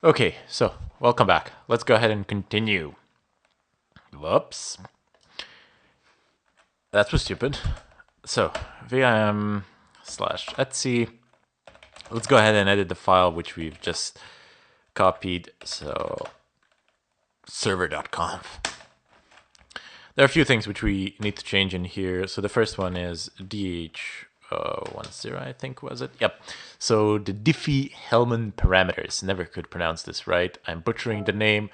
Okay, so welcome back. Let's go ahead and continue. Whoops. That was stupid. So, vim /etc. Let's go ahead and edit the file which we've just copied. So, server.conf. There are a few things which we need to change in here. So the first one is dh10, I think, was it? Yep. So the Diffie-Hellman parameters. Never could pronounce this right. I'm butchering the name.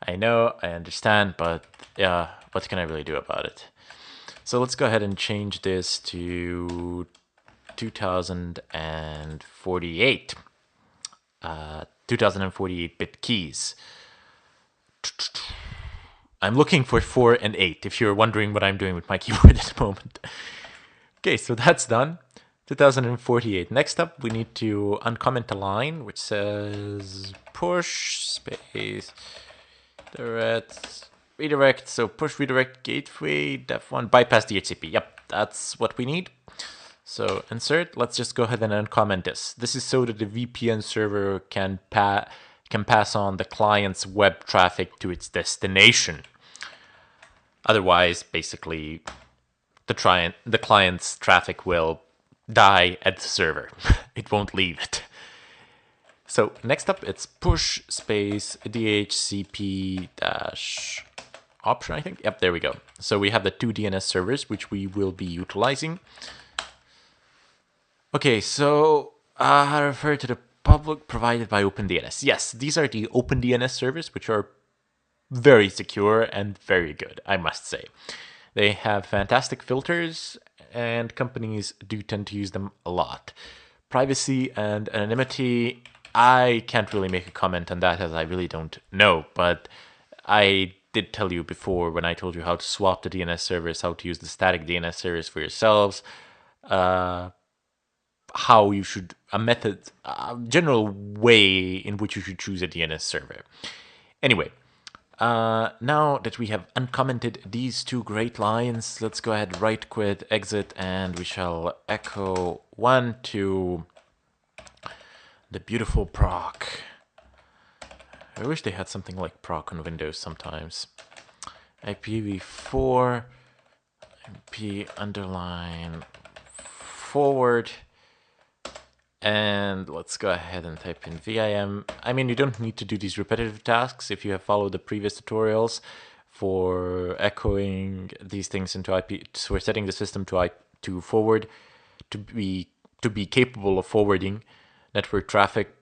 I know, I understand, but yeah, what can I really do about it? So let's go ahead and change this to 2048. 2048-bit keys. I'm looking for 4 and 8, if you're wondering what I'm doing with my keyboard at the moment. Okay, so that's done. 2048. Next up, we need to uncomment a line which says push space redirect. So push redirect gateway def1 bypass DHCP. Yep, that's what we need. So insert. Let's just go ahead and uncomment this. This is so that the VPN server can pass on the client's web traffic to its destination. Otherwise, basically, the client's traffic will die at the server. It won't leave it. So next up, it's push space DHCP dash option, I think. Yep, there we go. So we have the two DNS servers, which we will be utilizing. Okay, so I refer to the public provided by OpenDNS. Yes, these are the OpenDNS servers, which are very secure and very good, I must say. They have fantastic filters, and companies do tend to use them a lot. Privacy and anonymity, I can't really make a comment on that as I really don't know, but I did tell you before when I told you how to swap the DNS servers, how to use the static DNS servers for yourselves, how you should, a general way in which you should choose a DNS server. Anyway, now that we have uncommented these two great lines, let's go ahead, right quit, exit, and we shall echo 1 to the beautiful proc. I wish they had something like proc on Windows sometimes. IPv4, IP underline forward. And let's go ahead and type in VIM. I mean, you don't need to do these repetitive tasks if you have followed the previous tutorials for echoing these things into IP. So we're setting the system to forward, to be capable of forwarding network traffic.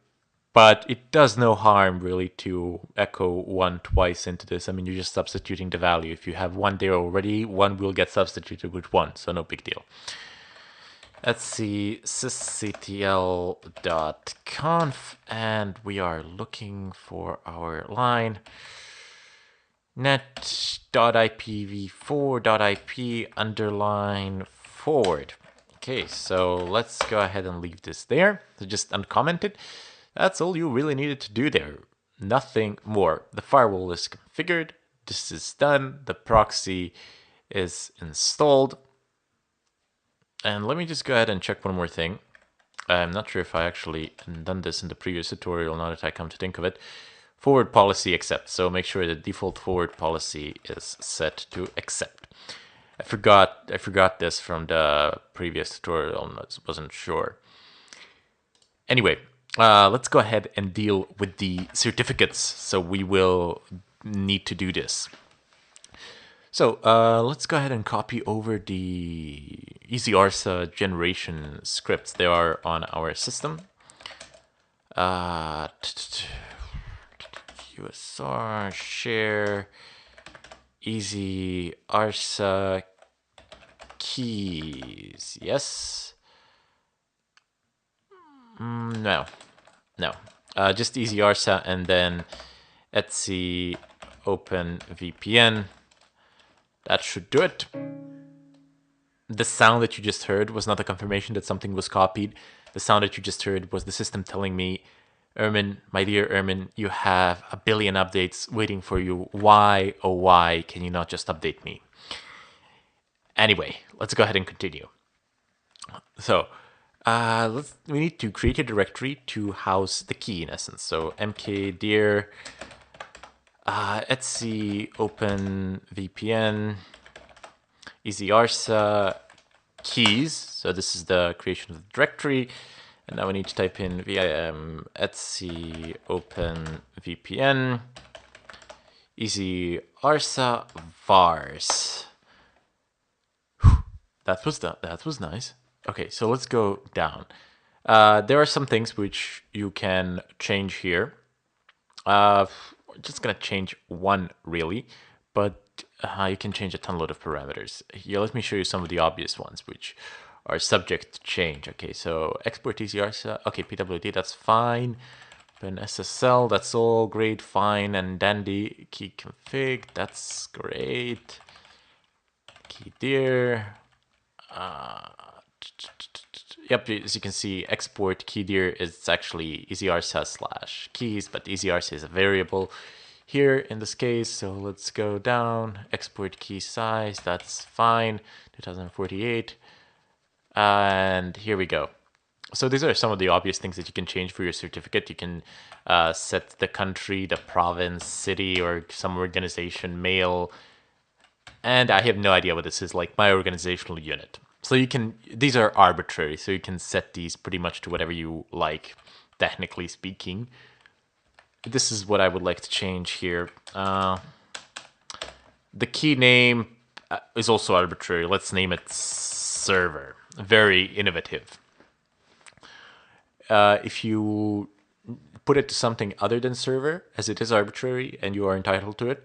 But it does no harm really to echo 1 twice into this. I mean, you're just substituting the value. If you have 1 there already, 1 will get substituted with 1, so no big deal. Let's see, sysctl.conf, and we are looking for our line net.ipv4.ip underline forward. Okay, so let's go ahead and leave this there. So just uncomment it. That's all you really needed to do there. Nothing more. The firewall is configured. This is done. The proxy is installed. And let me just go ahead and check one more thing. I'm not sure if I actually done this in the previous tutorial, now that I come to think of it. Forward policy accept. So make sure the default forward policy is set to accept. I forgot this from the previous tutorial, I wasn't sure. Anyway, let's go ahead and deal with the certificates. So we will need to do this. So let's go ahead and copy over the EasyArsa generation scripts. They are on our system. QSR share EasyArsa keys. Yes. No. Just EasyArsa and then etc open VPN. That should do it. The sound that you just heard was not a confirmation that something was copied. The sound that you just heard was the system telling me, Ermin, my dear Ermin, you have a billion updates waiting for you. Why, oh why, can you not just update me? Anyway, let's go ahead and continue. So, We need to create a directory to house the key in essence. So mkdir etc open VPN easy-arsa keys. So this is the creation of the directory. And now we need to type in vim etc open VPN easy-arsa vars. That was nice. Okay, so let's go down. There are some things which you can change here. We're just gonna change one really, but you can change a ton of parameters. Here, let me show you some of the obvious ones which are subject to change. Okay, so export easy-arsa. Okay, pwd, that's fine. Then SSL, that's all great, fine, and dandy. Key config, that's great. Key dir. Yep, as you can see, export keydir is actually easy-arsa/keys, but easy-arsa is a variable here in this case. So let's go down, export key size, that's fine, 2048. And here we go. So these are some of the obvious things that you can change for your certificate. You can set the country, the province, city, or some organization, mail. And I have no idea what this is, like my organizational unit. So you can, these are arbitrary, so you can set these pretty much to whatever you like, technically speaking. This is what I would like to change here. The key name is also arbitrary. Let's name it server. Very innovative. If you put it to something other than server, as it is arbitrary and you are entitled to it,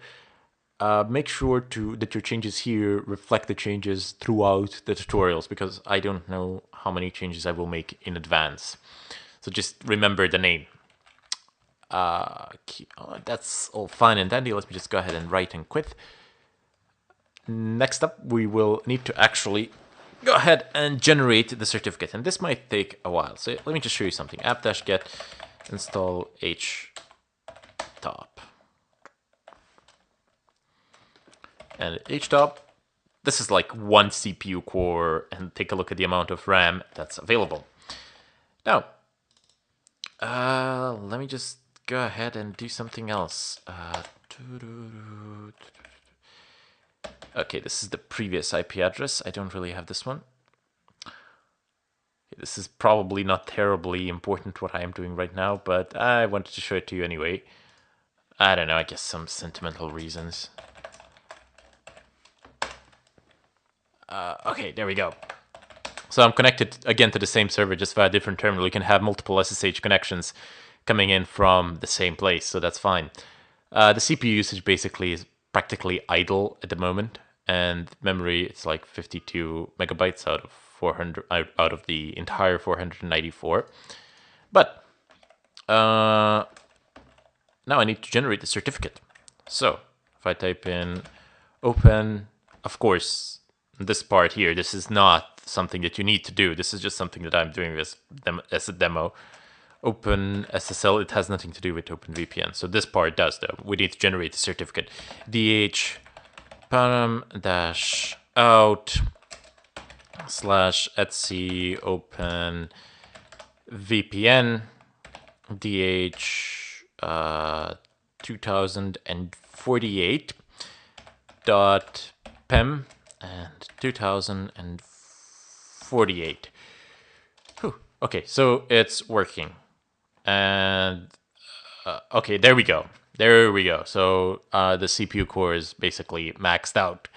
make sure that your changes here reflect the changes throughout the tutorials, because I don't know how many changes I will make in advance. So just remember the name. That's all fine and dandy. Let me just go ahead and write and quit. Next up, we will need to actually go ahead and generate the certificate, and this might take a while. So let me just show you something. app-get install htop. And htop, this is like one CPU core, and take a look at the amount of RAM that's available. Now, let me just go ahead and do something else. Okay, this is the previous IP address. I don't really have this one. This is probably not terribly important what I am doing right now, but I wanted to show it to you anyway. I don't know, I guess some sentimental reasons. Okay, there we go. So I'm connected again to the same server, just via a different terminal. You can have multiple SSH connections coming in from the same place, so that's fine. The CPU usage basically is practically idle at the moment, and memory, it's like 52 megabytes out of 400 out of the entire 494. But now I need to generate the certificate. So if I type in open, of course, this part here, this is not something that you need to do. This is just something that I'm doing as a demo. Open SSL, it has nothing to do with OpenVPN. So this part does, though. We need to generate the certificate. dh param-out /etc open VPN dh 2048 .pem and 2048. Whew. Okay, so it's working. And okay, there we go. There we go. So the CPU core is basically maxed out.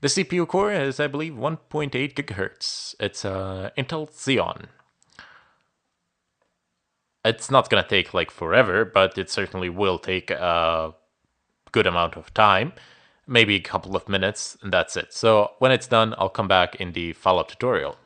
The CPU core is, I believe, 1.8 gigahertz. It's Intel Xeon. It's not going to take like forever, but it certainly will take a good amount of time. Maybe a couple of minutes, and that's it. So when it's done, I'll come back in the follow-up tutorial.